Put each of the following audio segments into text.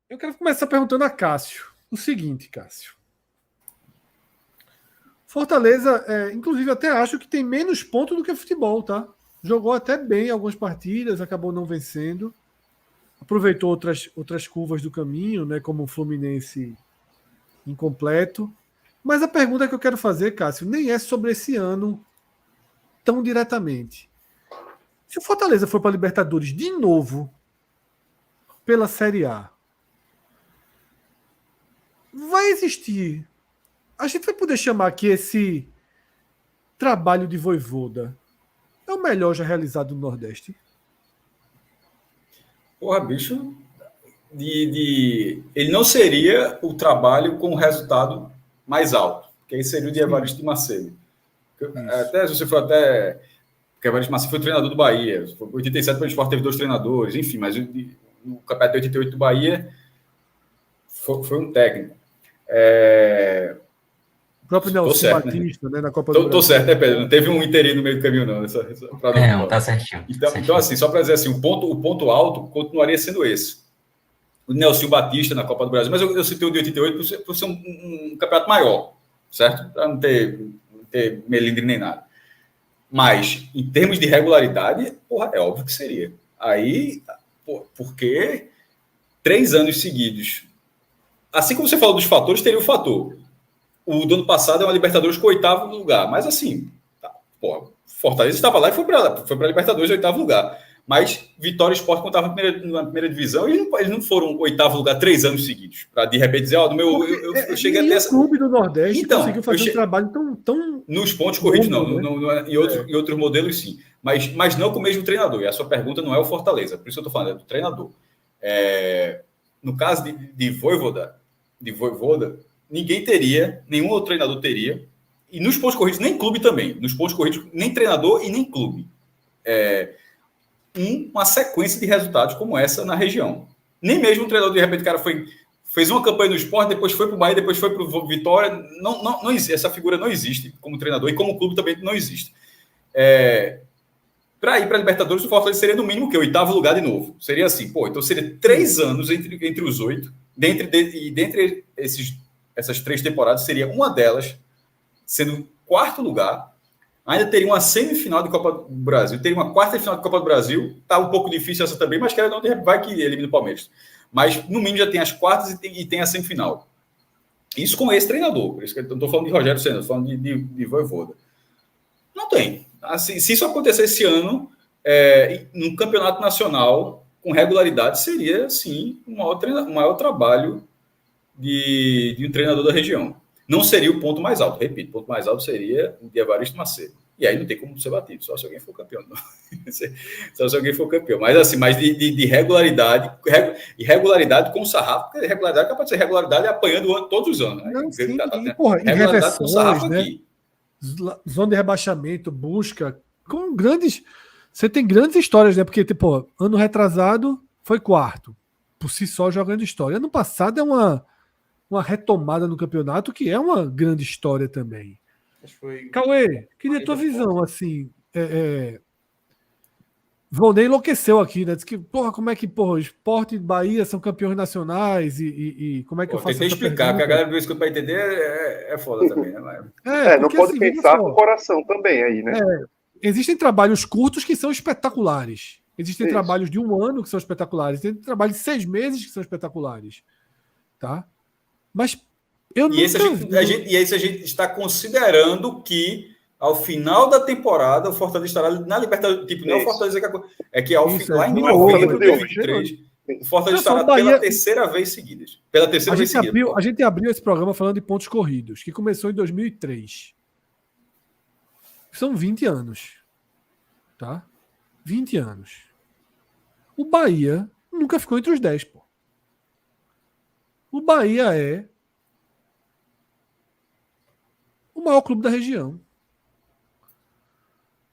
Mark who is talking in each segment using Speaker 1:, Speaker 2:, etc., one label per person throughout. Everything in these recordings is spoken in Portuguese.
Speaker 1: Eu quero começar perguntando a Cássio o seguinte, Cássio. Fortaleza, inclusive, até acho que tem menos pontos do que futebol, tá? Jogou até bem algumas partidas, acabou não vencendo. Aproveitou outras curvas do caminho, né? Como o Fluminense incompleto. Mas a pergunta que eu quero fazer, Cássio, nem é sobre esse ano tão diretamente. Se o Fortaleza for para a Libertadores de novo pela Série A, vai existir. A gente vai poder chamar que esse trabalho de Vojvoda é o melhor já realizado no Nordeste?
Speaker 2: Porra, bicho, ele não seria o trabalho com o resultado mais alto, que aí seria o de Evaristo de Macedo. Até se você for até. Porque Evaristo Macedo foi treinador do Bahia. 87 para o Sport teve 2 treinadores, enfim, mas no campeonato de 88 do Bahia foi um técnico.
Speaker 1: O próprio Nelson Batista, né, na Copa do Brasil.
Speaker 2: Tô certo, né, Pedro? Não teve um interino no meio do caminho, não.
Speaker 3: Não, tá certinho.
Speaker 2: Então, assim, só para dizer assim, o ponto alto continuaria sendo esse. O Nelson Batista na Copa do Brasil, mas eu citei o de 88 por ser um campeonato maior, certo? Para não ter melindre nem nada. Mas, em termos de regularidade, porra, é óbvio que seria. Aí, porque 3 anos seguidos, assim como você falou dos fatores, teria o fator. O do ano passado é uma Libertadores com 8º lugar, mas assim, Fortaleza estava lá e foi para a Libertadores 8º lugar. Mas Vitória e Sport, quando estavam na primeira divisão, eles não foram 8º lugar 3 anos seguidos. Para de repente dizer, eu cheguei até essa.
Speaker 1: O clube do Nordeste
Speaker 2: então,
Speaker 1: conseguiu fazer um trabalho tão.
Speaker 2: Nos pontos corridos, não.
Speaker 1: Né?
Speaker 2: Em outros modelos, sim. Mas não com o mesmo treinador. E a sua pergunta não é o Fortaleza. Por isso eu estou falando, é do treinador. No caso de Vojvoda, ninguém teria, nenhum outro treinador teria. E nos pontos corridos, nem clube também. Nos pontos corridos, nem treinador e nem clube. Uma sequência de resultados como essa na região. Nem mesmo o treinador, de repente, o cara fez uma campanha no Sport, depois foi para o Bahia, depois foi para o Vitória. Não existe, essa figura não existe como treinador e como clube também não existe. Para ir para a Libertadores, o Fortaleza seria no mínimo o 8º lugar de novo. Seria assim, então seria 3 anos entre os 8, dentre essas 3 temporadas, seria uma delas sendo 4º lugar. Ainda teria uma semifinal de Copa do Brasil, teria uma 4ª final de Copa do Brasil. Tá um pouco difícil essa também, mas quero não vai que elimina o Palmeiras. Mas no mínimo já tem as quartas e tem a semifinal. Isso com esse treinador. Por isso que eu não estou falando de Rogério Ceni, estou falando de Vojvoda. Não tem. Assim, se isso acontecer esse ano, num campeonato nacional, com regularidade, seria, sim, o maior trabalho de um treinador da região. Não seria o ponto mais alto. Repito, o ponto mais alto seria o de Evaristo Macedo. E aí não tem como ser batido, só se alguém for campeão. Só se alguém for campeão. Mas assim, de regularidade, e regularidade com sarrafo, porque regularidade é capaz de ser regularidade apanhando todos os anos. Né?
Speaker 1: Não, sim, regularidade com sarrafo, né? Aqui. Zona de rebaixamento, busca, com grandes... Você tem grandes histórias, né? Porque, tipo, ano retrasado foi 4º. Por si só, jogando história. Ano passado é uma retomada no campeonato, que é uma grande história também. Cauê, queria tua visão, assim. Volney enlouqueceu aqui, né? Disse que, como é que, Sport e Bahia são campeões nacionais e como é que eu faço
Speaker 2: essa explicar, que a galera do para entender é foda também, né?
Speaker 4: Não pode assim, pensar com o coração também aí, né?
Speaker 1: Existem trabalhos curtos que são espetaculares. Existem trabalhos de 1 ano que são espetaculares. Tem trabalhos de 6 meses que são espetaculares. Tá? Mas eu nunca
Speaker 2: vi. E esse a gente está considerando que ao final da temporada o Fortaleza estará na Libertadores. Tipo, não é o Fortaleza que ao final, lá em 2023, o Fortaleza estará pela 3ª vez seguida. Pela 3ª vez seguida.
Speaker 1: A gente abriu esse programa falando de pontos corridos, que começou em 2003. São 20 anos. Tá? 20 anos. O Bahia nunca ficou entre os 10, pô. O Bahia é o maior clube da região.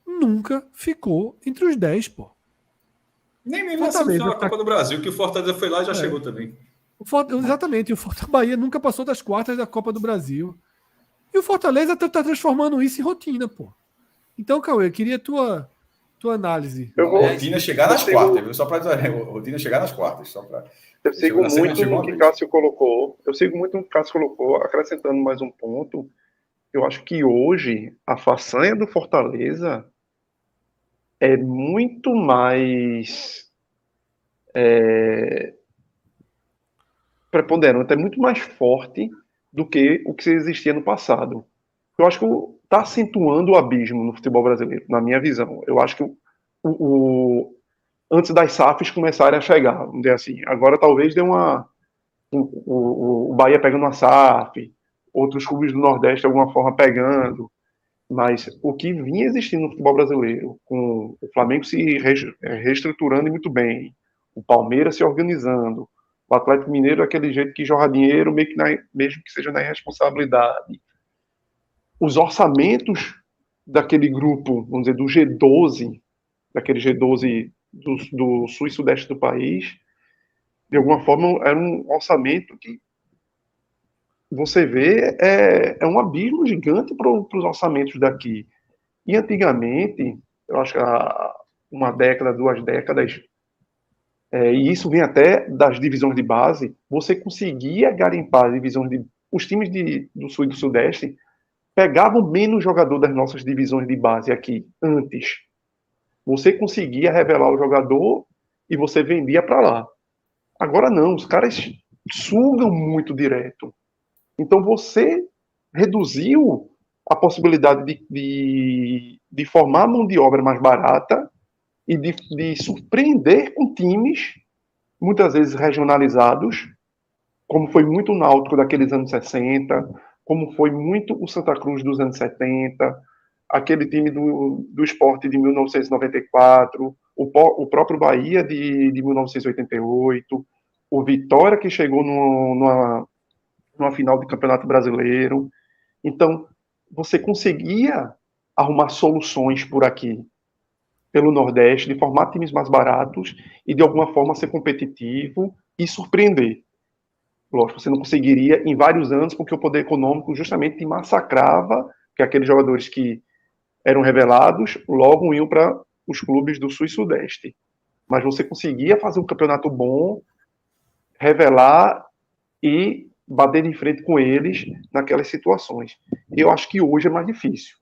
Speaker 1: Nunca ficou entre os 10, pô.
Speaker 2: Nem mesmo assim na Copa do Brasil, que o Fortaleza foi lá e já chegou também.
Speaker 1: Exatamente. O Bahia nunca passou das quartas da Copa do Brasil. E o Fortaleza está transformando isso em rotina, pô. Então, Cauê, eu queria tua tua análise.
Speaker 2: Rotina chegar nas quartas, viu? Só para dizer, rotina chegar nas quartas.
Speaker 4: Eu sigo muito no que Cássio colocou. Acrescentando mais um ponto. Eu acho que hoje a façanha do Fortaleza é muito mais preponderante, é muito mais forte do que o que existia no passado. Eu acho que está acentuando o abismo no futebol brasileiro, na minha visão. Eu acho que antes das SAFs começarem a chegar, vamos dizer assim. Agora talvez dê o Bahia pegando uma SAF, outros clubes do Nordeste de alguma forma pegando, mas o que vinha existindo no futebol brasileiro, com o Flamengo se reestruturando muito bem, o Palmeiras se organizando, o Atlético Mineiro aquele jeito que jorra dinheiro, mesmo que seja na irresponsabilidade. Os orçamentos daquele grupo, vamos dizer, do G12, daquele G12 do sul e sudeste do país, de alguma forma era um orçamento que você vê é um abismo gigante para os orçamentos daqui. E antigamente, eu acho que há uma década, 2 décadas, e isso vem até das divisões de base, você conseguia garimpar os times do sul e do sudeste pegavam menos jogador das nossas divisões de base aqui, antes. Você conseguia revelar o jogador e você vendia para lá. Agora não, os caras sugam muito direto. Então você reduziu a possibilidade de formar mão de obra mais barata e de surpreender com times, muitas vezes regionalizados, como foi muito o Náutico daqueles anos 60, como foi muito o Santa Cruz dos anos 70, aquele time do Sport de 1994, o próprio Bahia de 1988, o Vitória que chegou numa final de Campeonato Brasileiro. Então, você conseguia arrumar soluções por aqui, pelo Nordeste, de formar times mais baratos e, de alguma forma, ser competitivo e surpreender. Lógico, você não conseguiria em vários anos, porque o poder econômico justamente te massacrava, que aqueles jogadores que eram revelados logo iam para os clubes do Sul e Sudeste. Mas você conseguia fazer um campeonato bom, revelar e bater de frente com eles naquelas situações. E eu acho que hoje é mais difícil.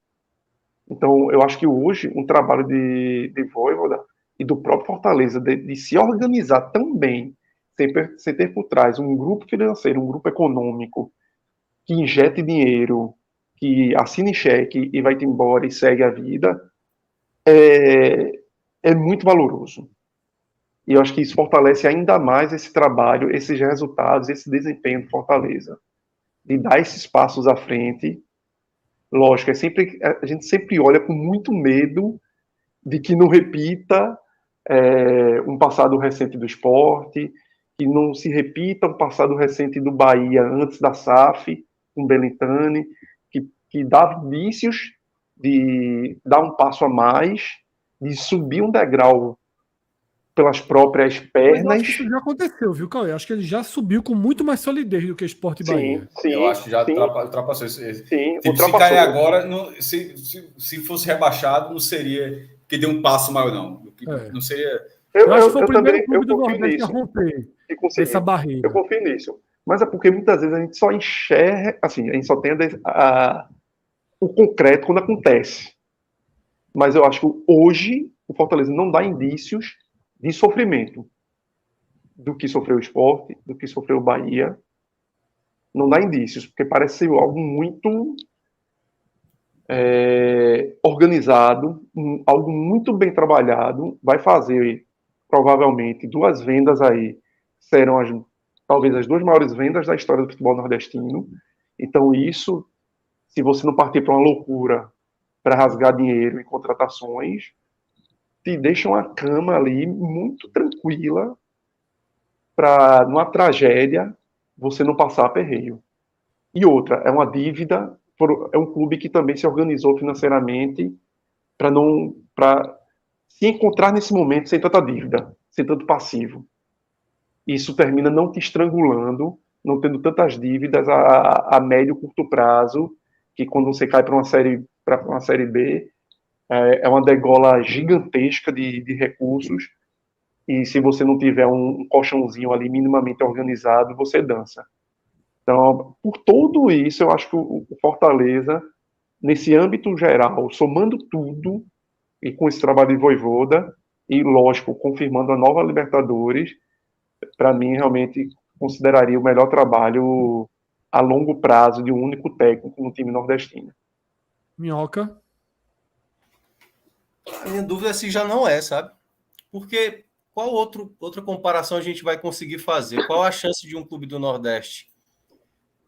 Speaker 4: Então, eu acho que hoje um trabalho de Vojvoda e do próprio Fortaleza de se organizar tão bem, sem ter por trás um grupo financeiro, um grupo econômico que injete dinheiro, que assine cheque e vai-te embora e segue a vida, é muito valoroso. E eu acho que isso fortalece ainda mais esse trabalho, esses resultados, esse desempenho do Fortaleza. De dar esses passos à frente. Lógico, a gente sempre olha com muito medo de que não repita um passado recente do Sport, que não se repita um passado recente do Bahia antes da SAF, com Belintani, que dá indícios de dar um passo a mais, de subir um degrau pelas próprias pernas. Eu acho que
Speaker 1: isso já aconteceu, viu, Cauê? Acho que ele já subiu com muito mais solidez do que Sport e Bahia.
Speaker 2: Sim, eu acho que já ultrapassou isso.
Speaker 4: Sim,
Speaker 2: tipo, se cair agora, se fosse rebaixado, não seria que deu um passo maior, não. Não seria...
Speaker 1: Eu acho que foi o primeiro clube do Nordeste a romper essa barreira.
Speaker 4: Eu confio nisso. Mas é porque muitas vezes a gente só enxerga, assim, a gente só tem o concreto quando acontece. Mas eu acho que hoje o Fortaleza não dá indícios de sofrimento do que sofreu o Sport, do que sofreu o Bahia. Não dá indícios, porque parece ser algo muito organizado, algo muito bem trabalhado. Vai fazer, provavelmente, 2 vendas aí, serão talvez as 2 maiores vendas da história do futebol nordestino. Então isso, se você não partir para uma loucura para rasgar dinheiro em contratações, te deixa uma cama ali muito tranquila para, numa tragédia, você não passar aperreio. E outra, é uma dívida, é um clube que também se organizou financeiramente para se encontrar nesse momento sem tanta dívida, sem tanto passivo. Isso termina não te estrangulando, não tendo tantas dívidas a médio e curto prazo, que quando você cai para uma série B, é uma degola gigantesca de recursos, e se você não tiver um colchãozinho ali minimamente organizado, você dança. Então, por tudo isso, eu acho que o Fortaleza, nesse âmbito geral, somando tudo, e com esse trabalho de Vojvoda, e, lógico, confirmando a nova Libertadores, para mim, realmente, consideraria o melhor trabalho a longo prazo de um único técnico no time nordestino.
Speaker 1: Minhoca?
Speaker 5: A minha dúvida é se já não é, sabe? Porque qual outra comparação a gente vai conseguir fazer? Qual a chance de um clube do Nordeste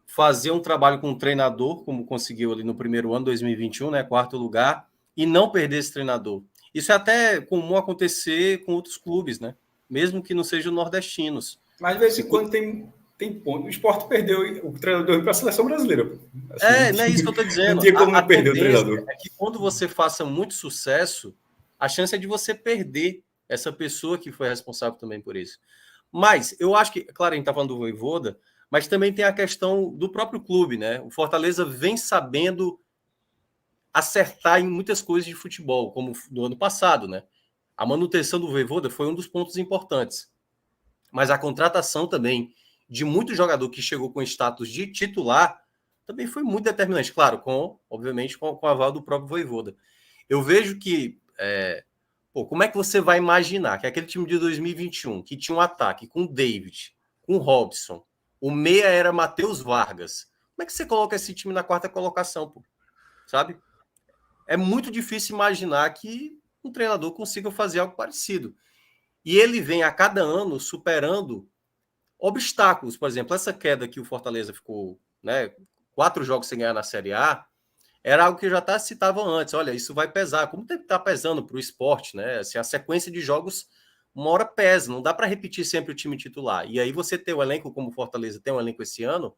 Speaker 5: fazer um trabalho com um treinador, como conseguiu ali no primeiro ano, 2021, né, 4º lugar, e não perder esse treinador? Isso é até comum acontecer com outros clubes, né? Mesmo que não sejam nordestinos.
Speaker 2: Mas de vez em quando tem ponto. O Sport perdeu o treinador para a seleção brasileira. Assim,
Speaker 5: não é isso que eu estou dizendo.
Speaker 2: Não tinha como não perder o treinador.
Speaker 5: É que quando você faça muito sucesso, a chance é de você perder essa pessoa que foi responsável também por isso. Mas eu acho que, claro, a gente está falando do Vojvoda, mas também tem a questão do próprio clube, né? O Fortaleza vem sabendo acertar em muitas coisas de futebol, como no ano passado, né? A manutenção do Vojvoda foi um dos pontos importantes. Mas a contratação também de muito jogador que chegou com status de titular também foi muito determinante. Claro, obviamente, com o aval do próprio Vojvoda. Eu vejo que... como é que você vai imaginar que aquele time de 2021, que tinha um ataque com o David, com o Robson, o meia era Matheus Vargas, como é que você coloca esse time na 4ª colocação, pô? Sabe? É muito difícil imaginar que um treinador consiga fazer algo parecido. E ele vem a cada ano superando obstáculos. Por exemplo, essa queda que o Fortaleza ficou, né, 4 jogos sem ganhar na Série A, era algo que eu já até citava antes. Olha, isso vai pesar. Como deve estar pesando para o esporte, né? Assim, a sequência de jogos, uma hora pesa. Não dá para repetir sempre o time titular. E aí você ter o elenco como o Fortaleza tem um elenco esse ano,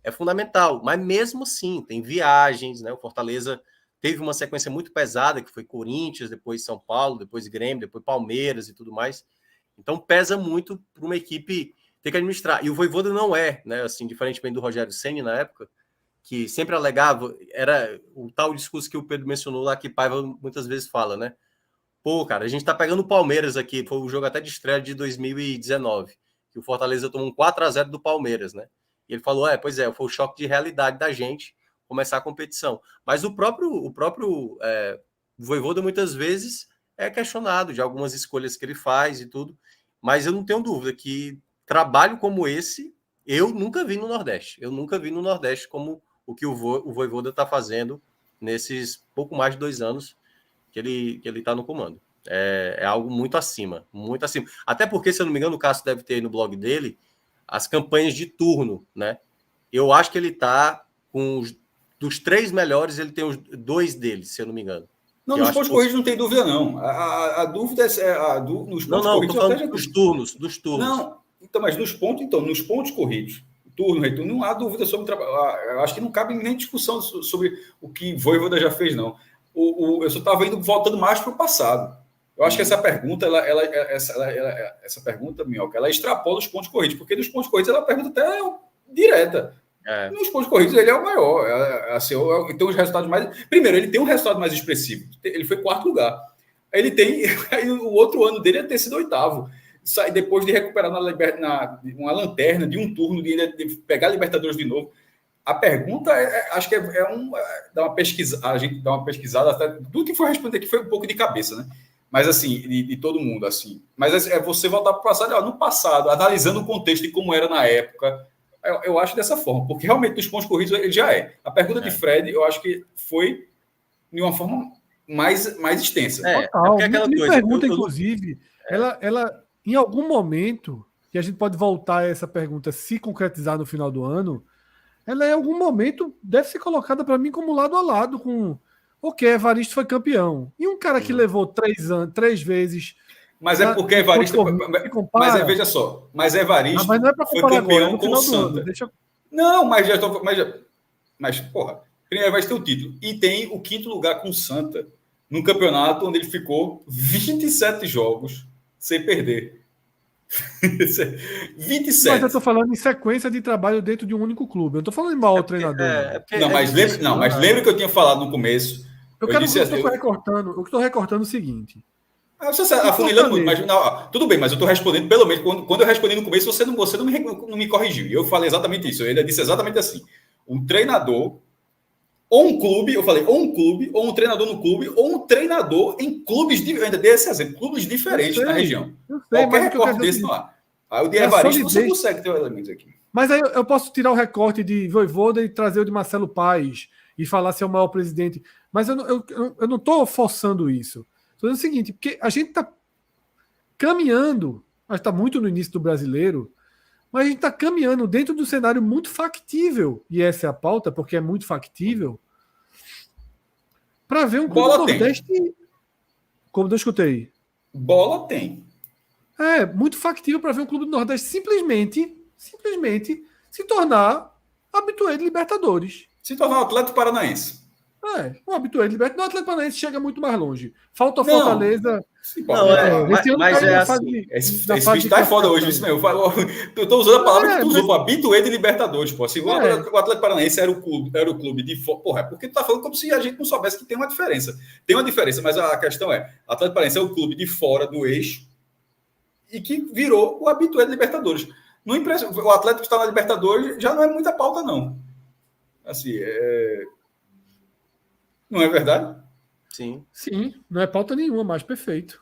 Speaker 5: é fundamental. Mas mesmo assim, tem viagens, né? O Fortaleza teve uma sequência muito pesada, que foi Corinthians, depois São Paulo, depois Grêmio, depois Palmeiras e tudo mais. Então pesa muito para uma equipe ter que administrar. E o Vojvoda não é, né? Assim, diferentemente do Rogério Ceni na época, que sempre alegava, era o tal discurso que o Pedro mencionou lá, que Paiva muitas vezes fala, né? Pô, cara, a gente tá pegando o Palmeiras aqui, foi o jogo até de estreia de 2019, que o Fortaleza tomou um 4-0 do Palmeiras, né? E ele falou, pois é, foi o choque de realidade da gente começar a competição. Mas o próprio Vojvoda muitas vezes é questionado de algumas escolhas que ele faz e tudo, mas eu não tenho dúvida que trabalho como esse eu nunca vi no Nordeste. Eu nunca vi no Nordeste como o que o Vojvoda está fazendo nesses pouco mais de 2 anos que ele está no comando. É algo muito acima, muito acima. Até porque, se eu não me engano, o Cássio deve ter aí no blog dele as campanhas de turno, né? Eu acho que ele está com dos 3 melhores, ele tem os 2 deles, se eu não me engano.
Speaker 2: Não, nos pontos corridos não tem dúvida, não. A dúvida é nos pontos corridos.
Speaker 5: Não, dos turnos.
Speaker 2: Não, então, mas nos pontos corridos, turno, retorno, não há dúvida sobre o trabalho. Eu acho que não cabe nem discussão sobre o que Vojvoda já fez, não. Eu só estava voltando mais para o passado. Eu acho que essa pergunta, essa pergunta, Minhoca, ela extrapola os pontos corridos, porque nos pontos corridos ela pergunta até direta. Nos pontos corridos ele é o maior. Então, os resultados mais. Primeiro, ele tem um resultado mais expressivo. Ele foi 4º lugar. Ele tem. Aí, o outro ano dele é ter sido 8º. Depois de recuperar uma lanterna de um turno, de pegar a Libertadores de novo. A pergunta, acho que dá uma pesquisa, a gente dá uma pesquisada, até, tudo que foi responder aqui foi um pouco de cabeça, né? Mas assim, de todo mundo, assim. Mas é você voltar para o passado, no passado, analisando o contexto de como era na época, eu acho dessa forma, porque realmente nos pontos corridos ele já é. A pergunta de Fred, eu acho que foi de uma forma mais extensa.
Speaker 1: Total. Me pergunta, inclusive, ela em algum momento, que a gente pode voltar a essa pergunta se concretizar no final do ano, ela em algum momento deve ser colocada para mim como lado a lado com Evaristo foi campeão. E um cara que levou 3 vezes.
Speaker 2: Mas é porque Evaristo. Mas veja só. Mas Evaristo
Speaker 1: mas não é
Speaker 2: foi campeão
Speaker 1: agora,
Speaker 2: com o Santa. Não, mas, porra, primeiro Evaristo tem o título. E tem o 5º lugar com o Santa, num campeonato onde ele ficou 27 jogos sem perder. 27.
Speaker 1: Mas eu tô falando em sequência de trabalho dentro de um único clube. Eu tô falando em mau treinador.
Speaker 2: Mas lembra que eu tinha falado no começo.
Speaker 1: estou recortando o seguinte.
Speaker 2: Você está afunilando muito, mas não, tudo bem, mas eu estou respondendo, pelo menos, quando eu respondi no começo, você não me corrigiu. E eu falei exatamente isso. Eu ainda disse exatamente assim. Um treinador, ou um clube, eu falei, ou um clube, ou um treinador no clube, ou um treinador em clubes, eu ainda dei esse exemplo, clubes diferentes na região. Qualquer recorte desse não há. Aí o de Evaristo você consegue ter elementos aqui.
Speaker 1: Mas aí eu posso tirar o recorte de Vojvoda e trazer o de Marcelo Paes e falar se é o maior presidente. Mas eu não estou forçando isso. Estou dizendo o seguinte, porque a gente está caminhando, mas está muito no início do Brasileiro, mas a gente está caminhando dentro do cenário muito factível, e essa é a pauta, porque é muito factível, para ver um clube do Nordeste. Como eu escutei.
Speaker 2: Bola tem.
Speaker 1: É, muito factível para ver um clube do Nordeste simplesmente se tornar habitué de Libertadores.
Speaker 2: Se tornar um Atlético Paranaense.
Speaker 1: Um habitué de Libertadores. O Atlético Paranaense chega muito mais longe. Falta a Fortaleza.
Speaker 5: Mas é assim.
Speaker 2: Esse bicho tá foda hoje, isso mesmo. Eu tô usando a palavra que tu usou, habitué de Libertadores, pô. Assim, o Atlético Paranaense era o clube de... Porra, é porque tu tá falando como se a gente não soubesse que tem uma diferença. Tem uma diferença, mas a questão é, o Atlético Paranaense é o clube de fora do eixo e que virou o habitué de Libertadores. Não impressiona. O Atlético está na Libertadores já não é muita pauta, não. Assim, não é verdade?
Speaker 1: Sim, não é pauta nenhuma, mas perfeito.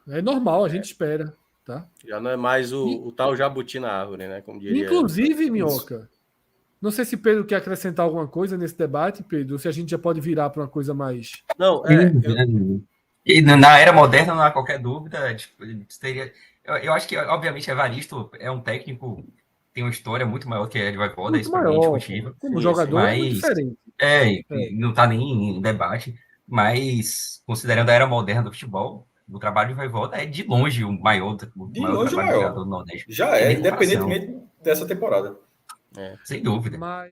Speaker 1: É normal, a gente espera, tá?
Speaker 5: Já não é mais o tal jabuti na árvore, né? Como diria.
Speaker 1: Inclusive, Minhoca, não sei se Pedro quer acrescentar alguma coisa nesse debate, Pedro, ou se a gente já pode virar para uma coisa mais...
Speaker 3: Não, E na era moderna, não há qualquer dúvida, tipo, teria... Eu acho que, obviamente, Evaristo é um técnico, tem uma história muito maior que a de Vojvoda, isso para mim é indiscutível.
Speaker 1: Como jogador é muito diferente.
Speaker 3: Não está nem em debate, mas considerando a era moderna do futebol, o trabalho de Vojvoda é de longe o maior trabalho do Nordeste.
Speaker 2: Já independentemente dessa temporada.
Speaker 3: Sem dúvida.